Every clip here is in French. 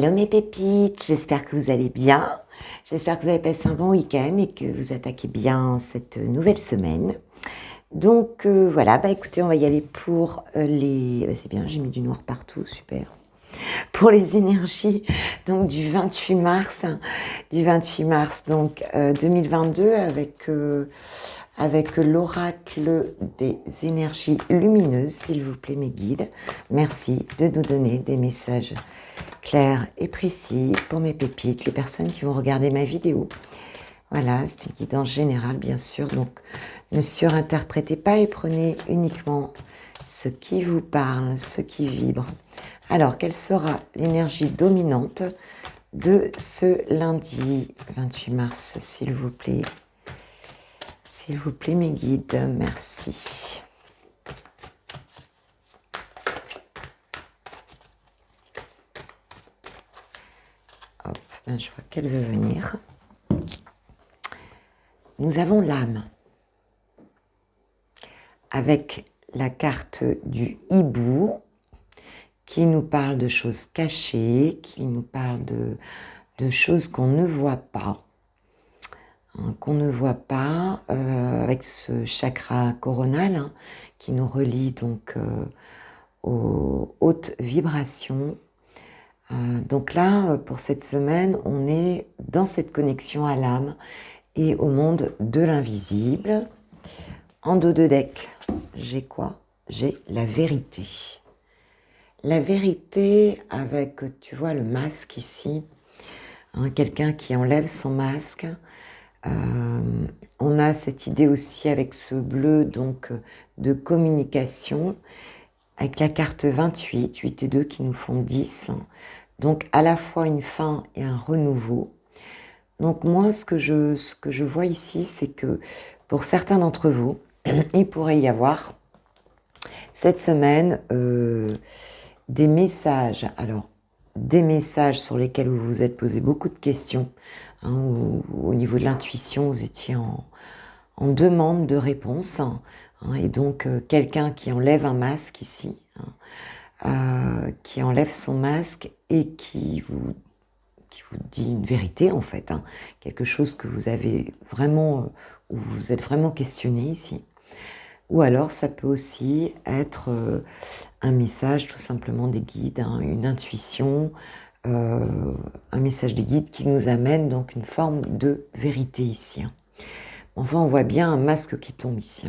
Hello mes pépites, j'espère que vous allez bien. J'espère que vous avez passé un bon week-end et que vous attaquez bien cette nouvelle semaine. Donc voilà, écoutez, on va y aller pour les... c'est bien, j'ai mis du noir partout, super. Pour les énergies donc du 28 mars, donc 2022 avec l'oracle des énergies lumineuses, s'il vous plaît mes guides. Merci de nous donner des messages clairs et précis pour mes pépites, les personnes qui vont regarder ma vidéo. Voilà, c'est une guidance générale bien sûr, donc ne surinterprétez pas et prenez uniquement ce qui vous parle, ce qui vibre. Alors, quelle sera l'énergie dominante de ce lundi 28 mars, s'il vous plaît? S'il vous plaît, mes guides, merci. Hop, je vois qu'elle veut venir. Nous avons l'âme, avec la carte du hibou, qui nous parle de choses cachées, qui nous parle de choses qu'on ne voit pas, avec ce chakra coronal qui nous relie donc aux hautes vibrations. Donc là, pour cette semaine, on est dans cette connexion à l'âme et au monde de l'invisible. En dos de deck, j'ai quoi? J'ai la vérité. La vérité avec, tu vois, le masque ici, quelqu'un qui enlève son masque. On a cette idée aussi avec ce bleu, donc de communication, avec la carte 28, 8 et 2 qui nous font 10. Donc à la fois une fin et un renouveau. Donc moi, ce que je vois ici, c'est que pour certains d'entre vous, il pourrait y avoir cette semaine des messages, alors des messages sur lesquels vous vous êtes posé beaucoup de questions, au niveau de l'intuition, vous étiez en demande de réponse, et donc quelqu'un qui enlève un masque ici, qui enlève son masque et qui vous dit une vérité en fait, quelque chose que vous avez vraiment, où vous êtes vraiment questionné ici. Ou alors ça peut aussi être un message tout simplement des guides, une intuition, un message des guides qui nous amène donc une forme de vérité ici. Enfin, on voit bien un masque qui tombe ici.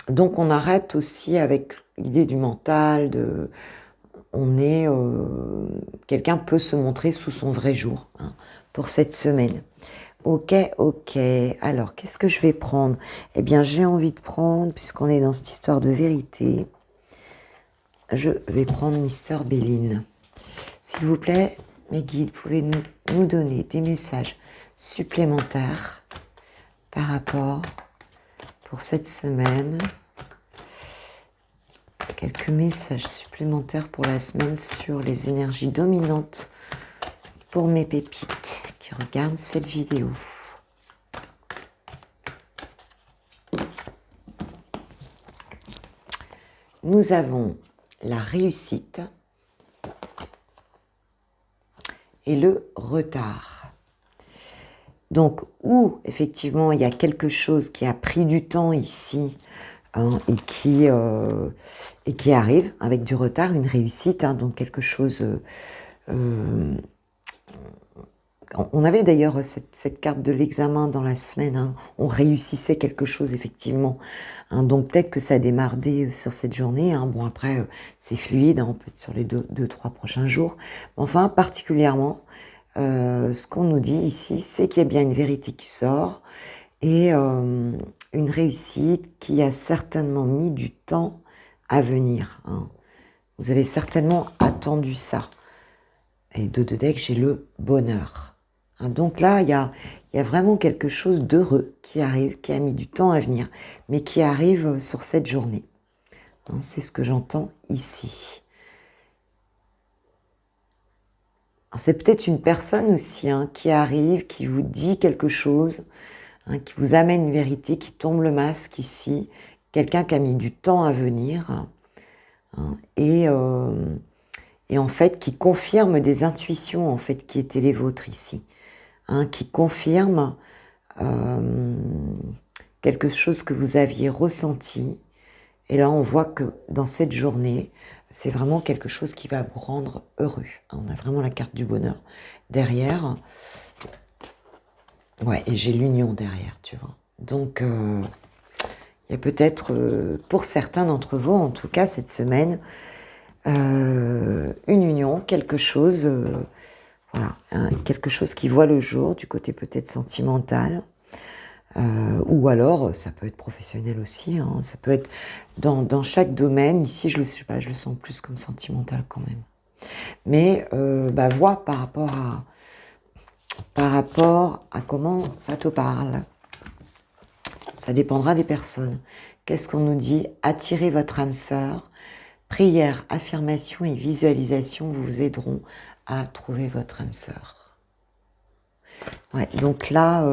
Donc on arrête aussi avec l'idée du mental, quelqu'un peut se montrer sous son vrai jour pour cette semaine. Ok. Alors, qu'est-ce que je vais prendre? Eh bien, j'ai envie de prendre, puisqu'on est dans cette histoire de vérité, je vais prendre Mister Béline. S'il vous plaît, mes guides, pouvez nous donner des messages supplémentaires par rapport pour cette semaine. Quelques messages supplémentaires pour la semaine sur les énergies dominantes pour mes pépites qui regardent cette vidéo. Nous avons la réussite et le retard. Donc, où effectivement il y a quelque chose qui a pris du temps ici et qui arrive avec du retard, une réussite, donc quelque chose... on avait d'ailleurs cette carte de l'examen dans la semaine, on réussissait quelque chose effectivement, donc peut-être que ça a démarré sur cette journée, bon après c'est fluide, on peut être sur les 2-3 prochains jours, enfin particulièrement ce qu'on nous dit ici, c'est qu'il y a bien une vérité qui sort et une réussite qui a certainement mis du temps à venir. Vous avez certainement attendu ça. Et de deck, j'ai le bonheur. Donc là, il y a vraiment quelque chose d'heureux qui arrive, qui a mis du temps à venir, mais qui arrive sur cette journée. C'est ce que j'entends ici. C'est peut-être une personne aussi qui arrive, qui vous dit quelque chose, qui vous amène une vérité, qui tombe le masque ici, quelqu'un qui a mis du temps à venir, et et en fait qui confirme des intuitions en fait qui étaient les vôtres ici, hein, qui confirme quelque chose que vous aviez ressenti. Et là, on voit que dans cette journée, c'est vraiment quelque chose qui va vous rendre heureux. On a vraiment la carte du bonheur derrière. Ouais, et j'ai l'union derrière, tu vois. Donc, il y a peut-être, pour certains d'entre vous, en tout cas cette semaine, une union, quelque chose, voilà, hein, quelque chose qui voit le jour, du côté peut-être sentimental. Ou alors, ça peut être professionnel aussi, hein, ça peut être dans chaque domaine. Ici, je le sais pas, je le sens plus comme sentimental quand même. Mais vois par rapport à comment ça te parle. Ça dépendra des personnes. Qu'est-ce qu'on nous dit? Attirez votre âme sœur. Prière, affirmation et visualisation vous aideront à trouver votre âme sœur. Ouais, donc là,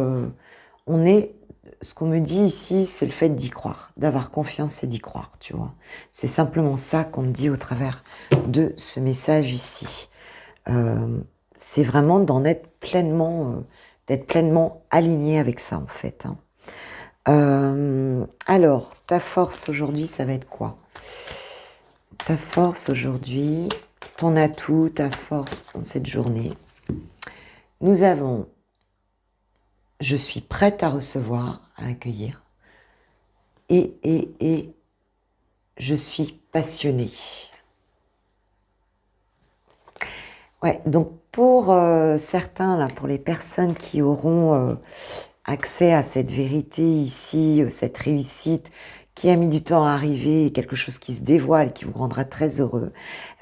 on est... Ce qu'on me dit ici, c'est le fait d'y croire, d'avoir confiance et d'y croire, tu vois. C'est simplement ça qu'on me dit au travers de ce message ici. C'est vraiment d'être pleinement aligné avec ça, en fait. Hein. Alors, ta force aujourd'hui, ça va être quoi? Ta force aujourd'hui, ton atout, ta force dans cette journée. Nous avons « Je suis prête à recevoir, à accueillir » et « Je suis passionnée ». Ouais, donc pour certains, là, pour les personnes qui auront accès à cette vérité ici, cette réussite qui a mis du temps à arriver, quelque chose qui se dévoile et qui vous rendra très heureux,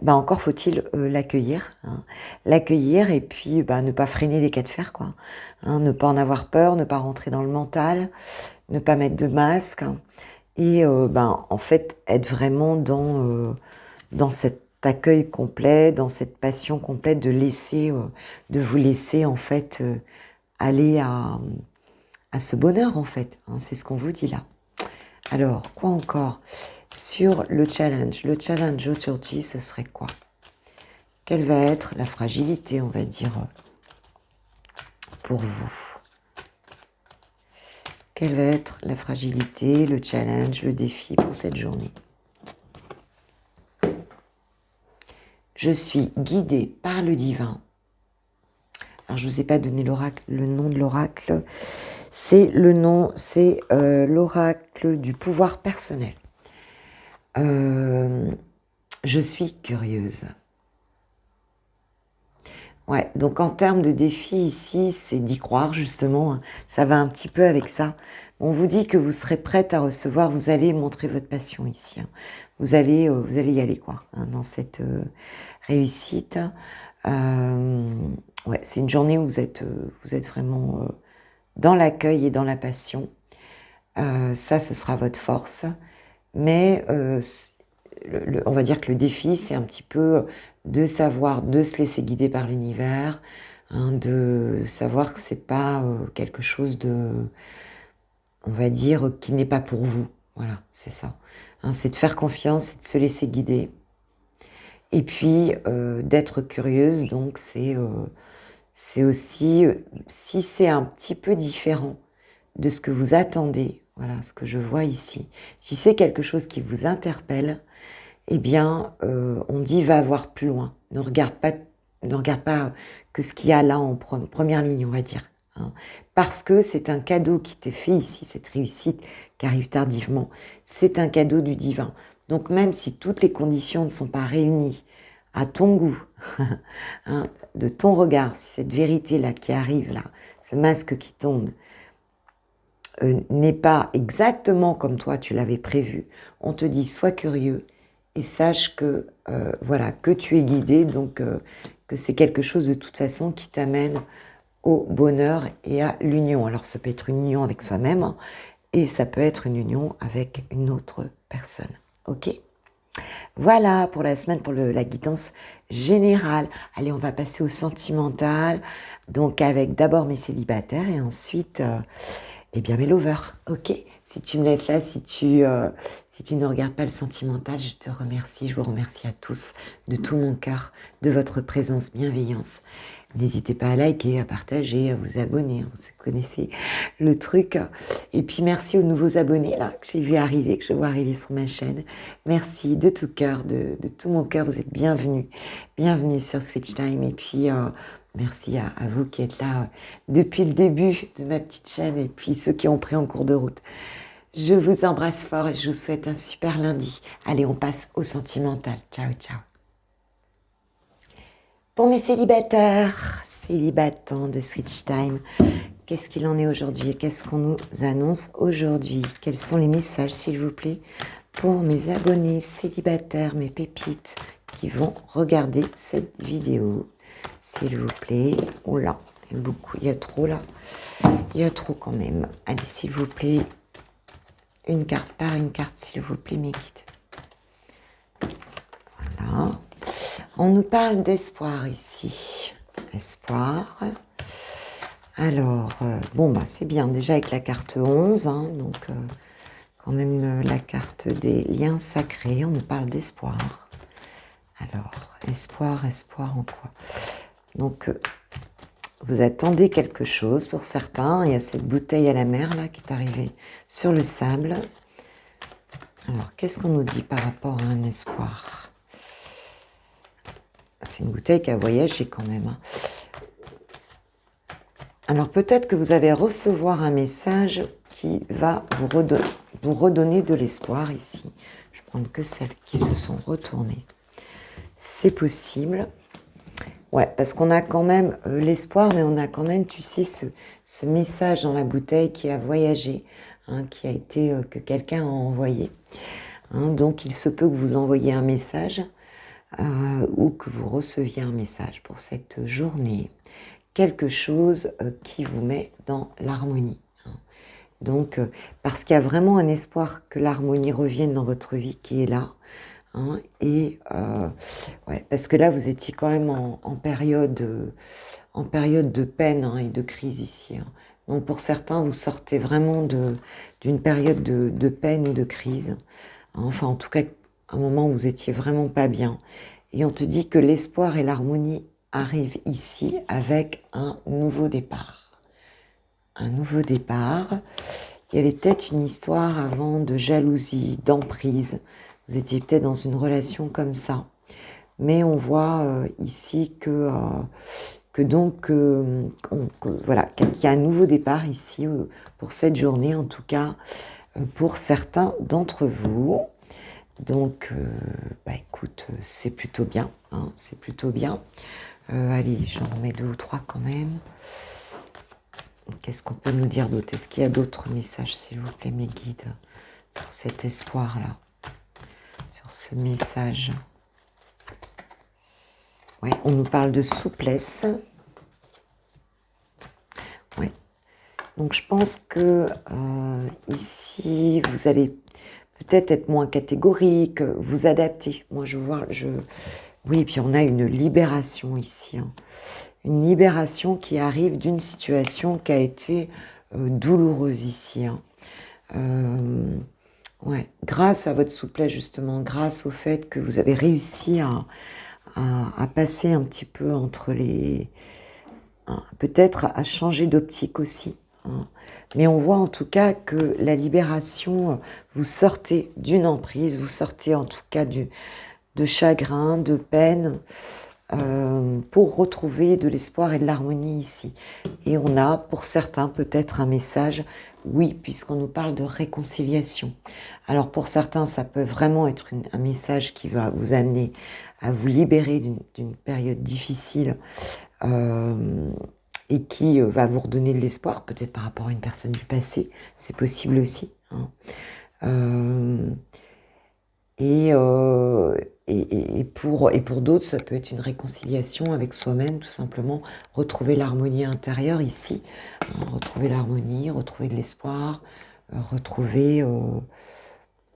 ben encore faut-il l'accueillir, hein. L'accueillir et puis ne pas freiner les cas de fer, quoi, hein, ne pas en avoir peur, ne pas rentrer dans le mental, ne pas mettre de masque, hein, et en fait être vraiment dans cet accueil complet, dans cette passion complète de vous laisser en fait aller à ce bonheur en fait, hein, c'est ce qu'on vous dit là. Alors, quoi encore? Sur le challenge aujourd'hui, ce serait quoi? Quelle va être la fragilité, on va dire, pour vous? Quelle va être la fragilité, le challenge, le défi pour cette journée? Je suis guidée par le divin. Alors, je ne vous ai pas donné le nom de l'oracle. C'est l'oracle du pouvoir personnel. Je suis curieuse. Ouais, donc en termes de défi ici, c'est d'y croire justement. Ça va un petit peu avec ça. On vous dit que vous serez prête à recevoir. Vous allez montrer votre passion ici. Hein. Vous allez y aller quoi, hein, dans cette réussite. Ouais, c'est une journée où vous êtes vraiment dans l'accueil et dans la passion. Ça, ce sera votre force. Mais on va dire que le défi, c'est un petit peu de savoir, de se laisser guider par l'univers, hein, de savoir que c'est pas quelque chose de, on va dire, qui n'est pas pour vous. Voilà, c'est ça. Hein, c'est de faire confiance et de se laisser guider. Et puis, d'être curieuse, donc c'est aussi, si c'est un petit peu différent de ce que vous attendez, voilà ce que je vois ici, si c'est quelque chose qui vous interpelle, eh bien, on dit va voir plus loin. Ne regarde pas que ce qu'il y a là en première ligne, on va dire. Hein. Parce que c'est un cadeau qui t'est fait ici, cette réussite qui arrive tardivement. C'est un cadeau du divin. Donc même si toutes les conditions ne sont pas réunies à ton goût, hein, de ton regard, si cette vérité-là qui arrive là, ce masque qui tombe, n'est pas exactement comme toi tu l'avais prévu, on te dit sois curieux et sache que que tu es guidé, donc que c'est quelque chose de toute façon qui t'amène au bonheur et à l'union. Alors ça peut être une union avec soi-même, hein, et ça peut être une union avec une autre personne. Ok? Voilà pour la semaine, pour la guidance générale. Allez, on va passer au sentimental, donc avec d'abord mes célibataires et ensuite Eh bien, mes lovers, ok. Si tu me laisses là, si tu ne regardes pas le sentimental, je te remercie. Je vous remercie à tous de tout mon cœur de votre présence, bienveillance. N'hésitez pas à liker, à partager, à vous abonner. Vous connaissez le truc. Et puis, merci aux nouveaux abonnés là que j'ai vu arriver, que je vois arriver sur ma chaîne. Merci de tout cœur, de tout mon cœur. Vous êtes bienvenus. Bienvenue sur Switch Time. Et puis, merci à vous qui êtes là depuis le début de ma petite chaîne et puis ceux qui ont pris en cours de route. Je vous embrasse fort et je vous souhaite un super lundi. Allez, on passe au sentimental. Ciao, ciao. Pour mes célibataires de Switch Time, qu'est-ce qu'il en est aujourd'hui? Qu'est-ce qu'on nous annonce aujourd'hui? Quels sont les messages, s'il vous plaît, pour mes abonnés célibataires, mes pépites qui vont regarder cette vidéo? S'il vous plaît. Oh là, il y a beaucoup, il y a trop là. Il y a trop quand même. Allez, s'il vous plaît, une carte par une carte, s'il vous plaît, mes guides. Voilà. On nous parle d'espoir ici. Espoir. Alors, bon, bah, c'est bien. Déjà avec la carte 11, hein, donc quand même la carte des liens sacrés. On nous parle d'espoir. Alors, espoir en quoi? Donc, vous attendez quelque chose pour certains. Il y a cette bouteille à la mer là qui est arrivée sur le sable. Alors, qu'est-ce qu'on nous dit par rapport à un espoir? C'est une bouteille qui a voyagé quand même. Hein. Alors, peut-être que vous allez recevoir un message qui va vous redonner de l'espoir ici. Je vais prendre que celles qui se sont retournées. C'est possible. Ouais, parce qu'on a quand même l'espoir, mais on a quand même, tu sais, ce message dans la bouteille qui a voyagé, hein, qui a été, que quelqu'un a envoyé. Hein, donc, il se peut que vous envoyiez un message ou que vous receviez un message pour cette journée. Quelque chose qui vous met dans l'harmonie. Hein. Donc, parce qu'il y a vraiment un espoir que l'harmonie revienne dans votre vie qui est là. Hein, et ouais, parce que là, vous étiez quand même en période de peine hein, et de crise ici. Hein. Donc pour certains, vous sortez vraiment d'une période de peine ou de crise. Hein. Enfin, en tout cas, un moment où vous étiez vraiment pas bien. Et on te dit que l'espoir et l'harmonie arrivent ici avec un nouveau départ. Un nouveau départ. Il y avait peut-être une histoire avant de jalousie, d'emprise. Vous étiez peut-être dans une relation comme ça. Mais on voit ici voilà, qu'il y a un nouveau départ ici pour cette journée, en tout cas pour certains d'entre vous. Donc, bah écoute, c'est plutôt bien. Hein, c'est plutôt bien. Allez, j'en remets 2 ou 3 quand même. Qu'est-ce qu'on peut nous dire d'autre? Est-ce qu'il y a d'autres messages, s'il vous plaît, mes guides, sur cet espoir-là? Ce message. Ouais, on nous parle de souplesse. Ouais. Donc je pense que ici, vous allez peut-être être moins catégorique, vous adapter. Moi, je vois, oui, et puis on a une libération ici. Hein. Une libération qui arrive d'une situation qui a été douloureuse ici. Hein. Ouais, grâce à votre souplesse justement, grâce au fait que vous avez réussi à passer un petit peu entre les... Hein, peut-être à changer d'optique aussi. Hein. Mais on voit en tout cas que la libération, vous sortez d'une emprise, vous sortez en tout cas de chagrin, de peine, pour retrouver de l'espoir et de l'harmonie ici. Et on a pour certains peut-être un message, oui, puisqu'on nous parle de réconciliation. Alors pour certains, ça peut vraiment être un message qui va vous amener à vous libérer d'une période difficile et qui va vous redonner de l'espoir, peut-être par rapport à une personne du passé, c'est possible aussi. Hein. Et pour d'autres, ça peut être une réconciliation avec soi-même, tout simplement, retrouver l'harmonie intérieure ici, hein, retrouver l'harmonie, retrouver de l'espoir, retrouver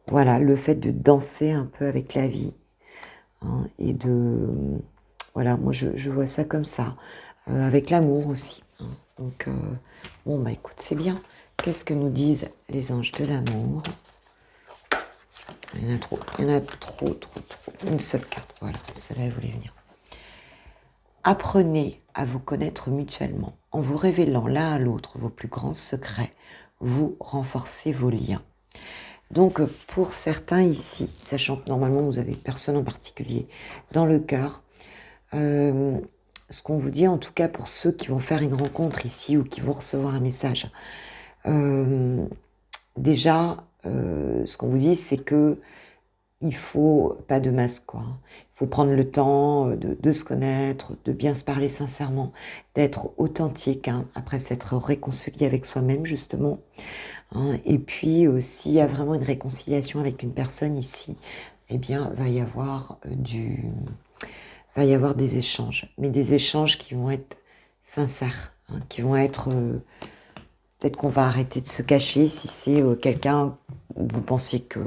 voilà, le fait de danser un peu avec la vie, hein, et voilà, moi je vois ça comme ça, avec l'amour aussi. Hein. Donc, bon, bah écoute, c'est bien. Qu'est-ce que nous disent les anges de l'amour? Il y en a trop, il y en a trop. Une seule carte, voilà, celle-là, elle voulait venir. Apprenez à vous connaître mutuellement. En vous révélant l'un à l'autre vos plus grands secrets, vous renforcez vos liens. Donc, pour certains ici, sachant que normalement, vous avez personne en particulier dans le cœur, ce qu'on vous dit, en tout cas pour ceux qui vont faire une rencontre ici ou qui vont recevoir un message, déjà, ce qu'on vous dit, c'est que il faut pas de masque, quoi. Il faut prendre le temps de se connaître, de bien se parler sincèrement, d'être authentique, hein, après s'être réconcilié avec soi-même, justement. Hein. Et puis, s'il y a vraiment une réconciliation avec une personne ici, eh bien, va y avoir des échanges, mais des échanges qui vont être sincères, hein, qui vont être... peut-être qu'on va arrêter de se cacher si c'est quelqu'un où vous pensiez que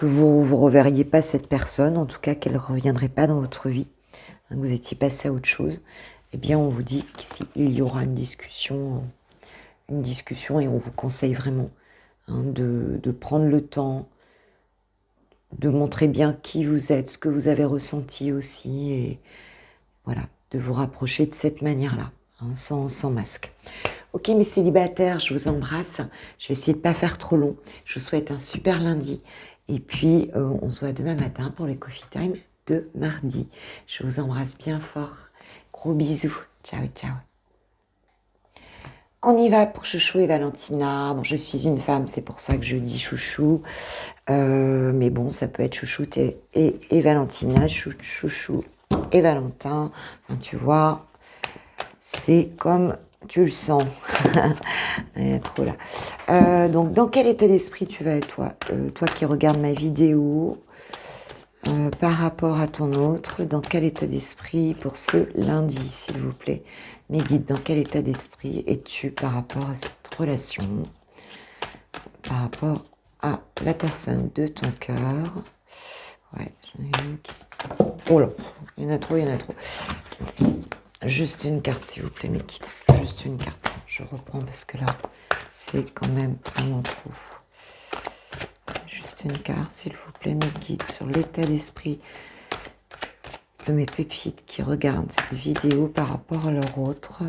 vous ne reverriez pas cette personne, en tout cas qu'elle ne reviendrait pas dans votre vie, hein, que vous étiez passé à autre chose. Eh bien, on vous dit qu'il y aura une discussion et on vous conseille vraiment, hein, de prendre le temps, de montrer bien qui vous êtes, ce que vous avez ressenti aussi, et voilà, de vous rapprocher de cette manière-là, hein, sans masque. Ok, mes célibataires, je vous embrasse. Je vais essayer de ne pas faire trop long. Je vous souhaite un super lundi. Et puis, on se voit demain matin pour les Coffee Time de mardi. Je vous embrasse bien fort. Gros bisous. Ciao, ciao. On y va pour Chouchou et Valentina. Bon, je suis une femme, c'est pour ça que je dis Chouchou. Mais bon, ça peut être Chouchou et Valentina, Chouchou et Valentin. Enfin, tu vois, c'est comme tu le sens. Il y a trop là. Donc, dans quel état d'esprit tu vas être, toi? Toi qui regardes ma vidéo, par rapport à ton autre, dans quel état d'esprit pour ce lundi, s'il vous plaît? Mes guides, dans quel état d'esprit es-tu par rapport à cette relation? Par rapport à la personne de ton cœur? Ouais, j'en ai une qui... Oh là, il y en a trop. Juste une carte, s'il vous plaît, mes guides. Juste une carte. Je reprends parce que là, c'est quand même vraiment trop. Juste une carte, s'il vous plaît, mes guides, sur l'état d'esprit de mes pépites qui regardent cette vidéo par rapport à leur autre.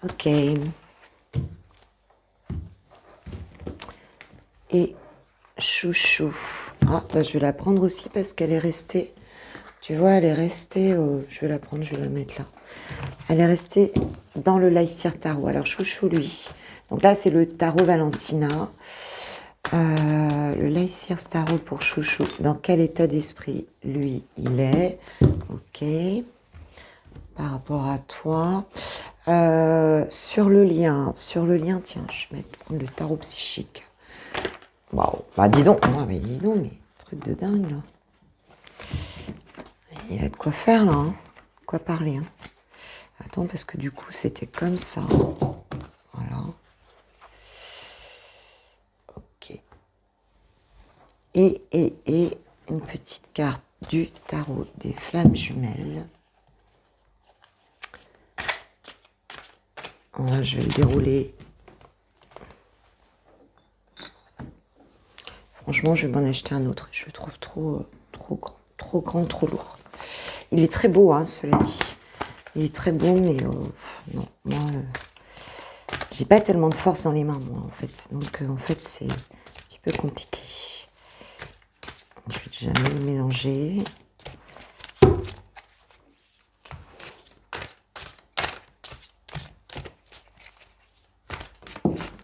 Ok. Et Chouchou. Ah, bah, je vais la prendre aussi parce qu'elle est restée. Tu vois, elle est restée. Je vais la prendre, je vais la mettre là. Elle est restée dans le Life Seer Tarot. Alors, Chouchou, lui. Donc là, c'est le tarot Valentina. Le Life Seer Tarot pour Chouchou. Dans quel état d'esprit, lui, il est? Ok. Par rapport à toi. Sur le lien, tiens, je vais prendre le tarot psychique. Waouh, bah dis donc, mais truc de dingue là. Il y a de quoi faire là, hein. De quoi parler. Hein. Attends, parce que du coup c'était comme ça. Voilà. Ok. Et une petite carte du tarot des flammes jumelles. Je vais le dérouler. Franchement, je vais m'en acheter un autre. Je le trouve trop grand, trop lourd. Il est très beau, hein, cela dit. Il est très beau, mais non, moi, j'ai pas tellement de force dans les mains, moi, en fait. Donc, en fait, c'est un petit peu compliqué. Je vais jamais le mélanger.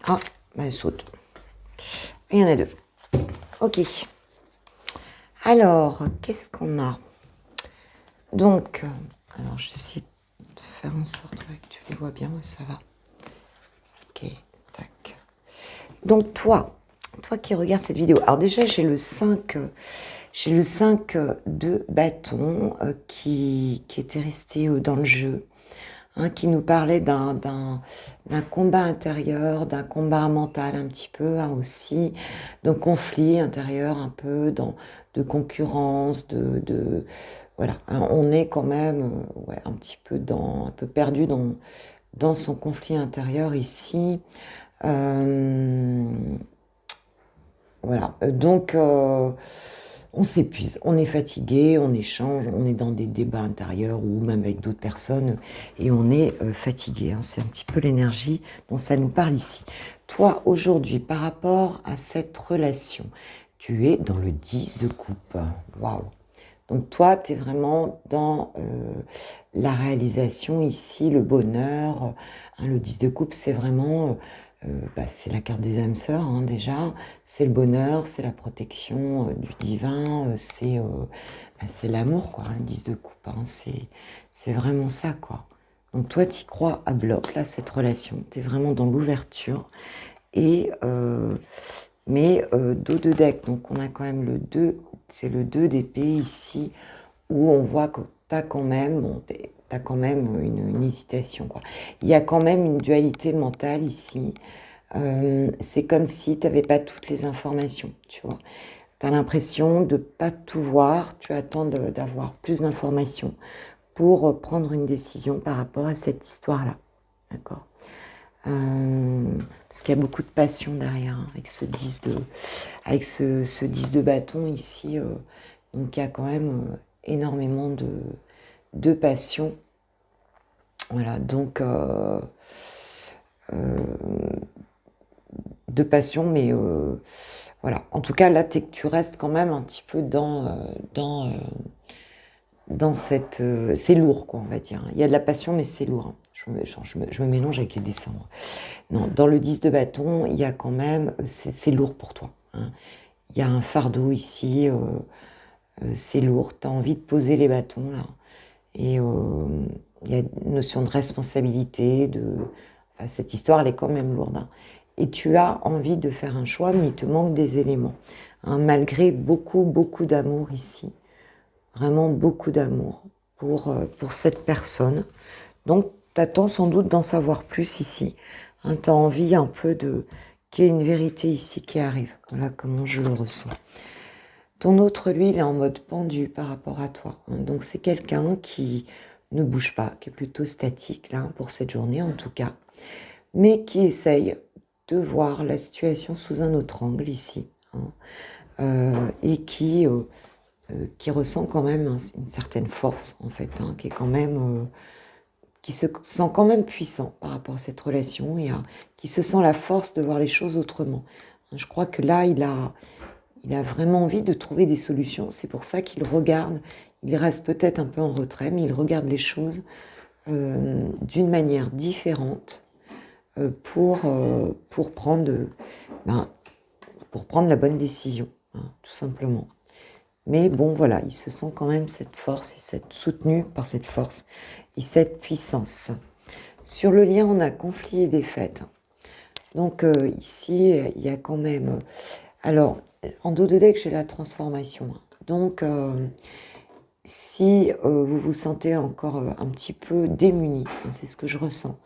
Ah, bah, elle saute. Il y en a deux. Ok. Alors, qu'est-ce qu'on a? Donc, alors j'essaie de faire en sorte que tu les vois bien, ouais, ça va. Ok, tac. Donc toi qui regardes cette vidéo, alors déjà j'ai le 5 de bâton qui était resté dans le jeu. hein, qui nous parlait d'un combat intérieur, d'un combat mental un petit peu, hein, aussi, d'un conflit intérieur un peu, de concurrence, voilà, hein, on est quand même ouais, un petit peu un peu perdu dans son conflit intérieur ici. Euh, voilà, donc on s'épuise, on est fatigué, on échange, on est dans des débats intérieurs ou même avec d'autres personnes et on est fatigué, hein. C'est un petit peu l'énergie dont ça nous parle ici. Toi, aujourd'hui, par rapport à cette relation, tu es dans le 10 de coupe. Waouh! Donc toi, tu es vraiment dans la réalisation ici, le bonheur. Hein, le 10 de coupe, c'est vraiment, bah, c'est la carte des âmes sœurs, hein, déjà. C'est le bonheur, c'est la protection du divin, bah, c'est l'amour, quoi, le 10 de coupe. Hein, c'est vraiment ça, quoi. Donc toi, tu y crois à bloc, là, cette relation. Tu es vraiment dans l'ouverture. Et, mais dos de deck, donc on a quand même le 2, c'est le 2 d'épée ici, où on voit que tu as quand même, bon, t'as quand même une hésitation, quoi. Il y a quand même une dualité mentale ici. C'est comme si tu n'avais pas toutes les informations, tu vois. Tu as l'impression de ne pas tout voir, tu attends d'avoir plus d'informations pour prendre une décision par rapport à cette histoire-là. D'accord? Parce qu'il y a beaucoup de passion derrière, hein, avec ce 10 de bâton ici. Donc il y a quand même énormément de passion. Voilà, donc de passion, mais voilà. En tout cas, là, tu restes quand même un petit peu dans cette... c'est lourd, quoi, on va dire. Il y a de la passion, mais c'est lourd, hein. Je me mélange avec les dessins. Non, dans le 10 de bâton, il y a quand même... C'est lourd pour toi, hein. Il y a un fardeau ici, c'est lourd. Tu as envie de poser les bâtons, là. Et il y a une notion de responsabilité, enfin, cette histoire, elle est quand même lourde, hein. Et tu as envie de faire un choix, mais il te manque des éléments, hein, malgré beaucoup, beaucoup d'amour ici. Vraiment beaucoup d'amour pour cette personne. Donc, tu attends sans doute d'en savoir plus ici, hein. Tu as envie un peu qu'il y ait une vérité ici qui arrive. Voilà comment je le ressens. Ton autre, lui, il est en mode pendu par rapport à toi, hein. Donc, c'est quelqu'un qui ne bouge pas, qui est plutôt statique, là, pour cette journée en tout cas, mais qui essaye de voir la situation sous un autre angle ici, hein, et qui ressent quand même une certaine force, en fait, hein, qui est quand même... qui se sent quand même puissant par rapport à cette relation et qui se sent la force de voir les choses autrement. Je crois que là, il a vraiment envie de trouver des solutions. C'est pour ça qu'il regarde, il reste peut-être un peu en retrait, mais il regarde les choses d'une manière différente pour ben, pour prendre la bonne décision, hein, tout simplement. Mais bon, voilà, il se sent quand même cette force et soutenu par cette force et cette puissance. Sur le lien, on a conflit et défaite. Donc ici, il y a quand même... alors, en dos de deck, j'ai la transformation. Donc, si vous vous sentez encore un petit peu démuni, c'est ce que je ressens,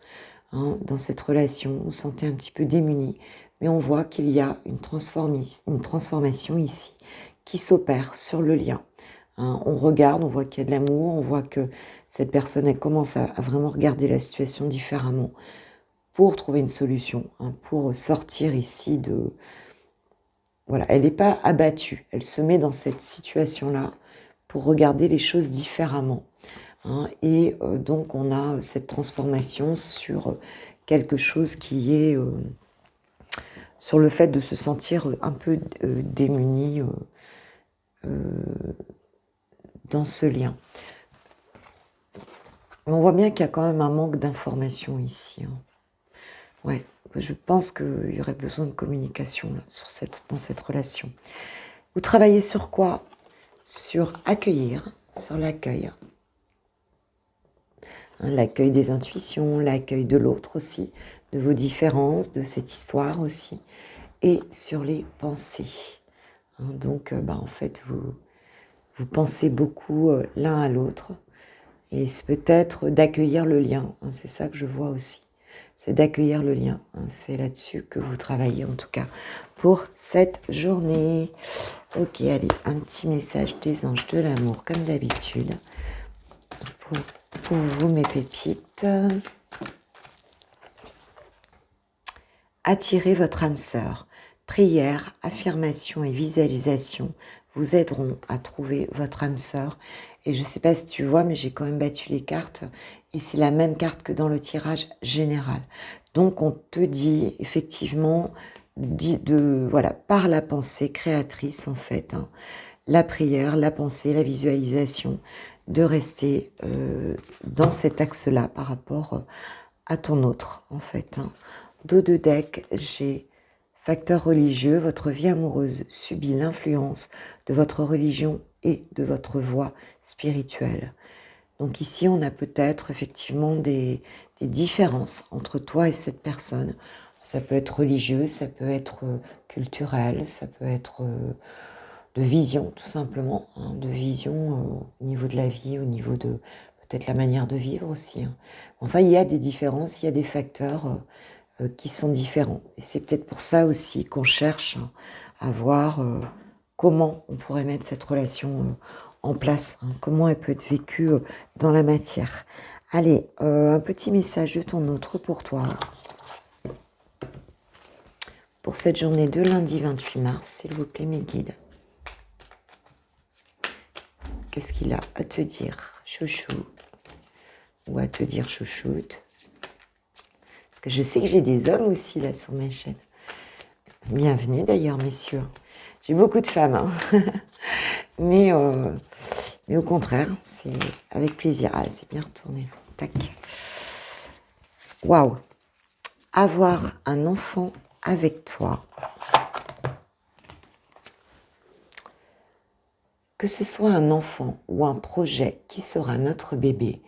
hein, dans cette relation, vous vous sentez un petit peu démuni, mais on voit qu'il y a une transformation ici qui s'opère sur le lien. Hein, on regarde, on voit qu'il y a de l'amour, on voit que cette personne, elle commence à vraiment regarder la situation différemment pour trouver une solution, hein, pour sortir ici de... Voilà, elle n'est pas abattue, elle se met dans cette situation-là pour regarder les choses différemment, hein, et donc on a cette transformation sur quelque chose qui est sur le fait de se sentir un peu démuni dans ce lien. Mais on voit bien qu'il y a quand même un manque d'information ici, hein. Ouais, je pense qu'il y aurait besoin de communication là, dans cette relation. Vous travaillez sur quoi? Sur accueillir, sur l'accueil. Hein, l'accueil des intuitions, l'accueil de l'autre aussi, de vos différences, de cette histoire aussi. Et sur les pensées. Donc, en fait, vous pensez beaucoup l'un à l'autre. Et c'est peut-être d'accueillir le lien, hein, c'est ça que je vois aussi. C'est d'accueillir le lien, hein, c'est là-dessus que vous travaillez en tout cas pour cette journée. Ok, allez, un petit message des anges de l'amour comme d'habitude pour vous mes pépites. Attirez votre âme sœur. Prière, affirmation et visualisation vous aideront à trouver votre âme sœur. Et je ne sais pas si tu vois, mais j'ai quand même battu les cartes. Et c'est la même carte que dans le tirage général. Donc on te dit effectivement, voilà, par la pensée créatrice en fait, hein, la prière, la pensée, la visualisation, de rester dans cet axe-là par rapport à ton autre en fait. Hein. Dos de deck, j'ai facteur religieux, votre vie amoureuse subit l'influence de votre religion et de votre voie spirituelle. Donc ici, on a peut-être effectivement des différences entre toi et cette personne. Ça peut être religieux, ça peut être culturel, ça peut être de vision tout simplement, hein, de vision au niveau de la vie, au niveau de peut-être la manière de vivre aussi. Hein. Enfin, il y a des différences, il y a des facteurs qui sont différents. Et c'est peut-être pour ça aussi qu'on cherche à voir comment on pourrait mettre cette relation en place, hein, comment elle peut être vécue dans la matière. Allez, un petit message de ton autre pour toi. Pour cette journée de lundi 28 mars, s'il vous plaît, mes guides. Qu'est-ce qu'il a à te dire, chouchou? Ou à te dire, chouchoute? Parce que je sais que j'ai des hommes aussi là sur ma chaîne. Bienvenue d'ailleurs, messieurs. J'ai beaucoup de femmes, hein. mais au contraire, c'est avec plaisir. Ah, c'est bien retourné. Tac. Waouh. Avoir un enfant avec toi. Que ce soit un enfant ou un projet qui sera notre bébé,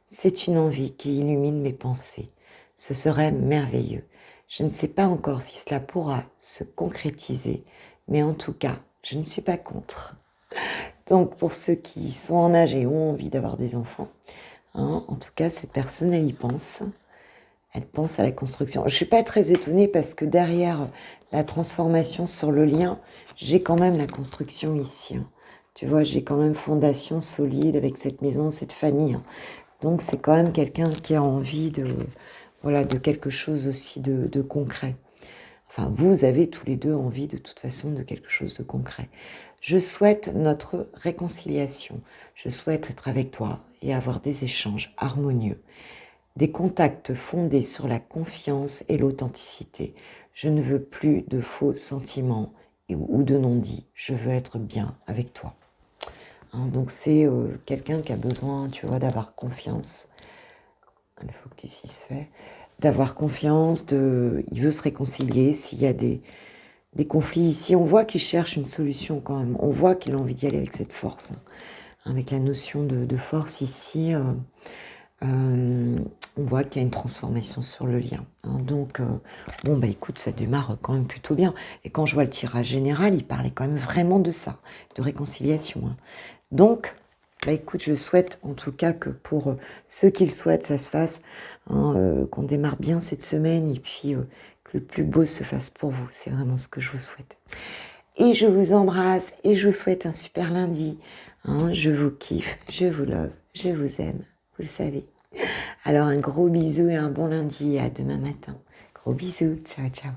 c'est une envie qui illumine mes pensées. Ce serait merveilleux. Je ne sais pas encore si cela pourra se concrétiser, mais en tout cas, je ne suis pas contre. Donc pour ceux qui sont en âge et ont envie d'avoir des enfants, hein, en tout cas, cette personne, elle y pense. Elle pense à la construction. Je ne suis pas très étonnée parce que derrière la transformation sur le lien, j'ai quand même la construction ici. Hein. Tu vois, j'ai quand même fondation solide avec cette maison, cette famille. Hein. Donc c'est quand même quelqu'un qui a envie de, voilà, de quelque chose aussi de concret. Enfin, vous avez tous les deux envie de toute façon de quelque chose de concret. Je souhaite notre réconciliation. Je souhaite être avec toi et avoir des échanges harmonieux. Des contacts fondés sur la confiance et l'authenticité. Je ne veux plus de faux sentiments ou de non-dits. Je veux être bien avec toi. Hein, donc c'est quelqu'un qui a besoin, tu vois, d'avoir confiance. Le focus il se fait. D'avoir confiance, il veut se réconcilier. S'il y a des conflits ici, on voit qu'il cherche une solution quand même. On voit qu'il a envie d'y aller avec cette force. Hein. Avec la notion de force ici, on voit qu'il y a une transformation sur le lien. Hein. Donc, bon, bah écoute, ça démarre quand même plutôt bien. Et quand je vois le tirage général, il parlait quand même vraiment de ça, de réconciliation. Hein. Donc, bah écoute, je souhaite en tout cas que pour ceux qui le souhaitent, ça se fasse, hein, qu'on démarre bien cette semaine et puis que le plus beau se fasse pour vous. C'est vraiment ce que je vous souhaite. Et je vous embrasse et je vous souhaite un super lundi. Hein, je vous kiffe, je vous love, je vous aime, vous le savez. Alors un gros bisou et un bon lundi, à demain matin. Gros bisous, ciao ciao.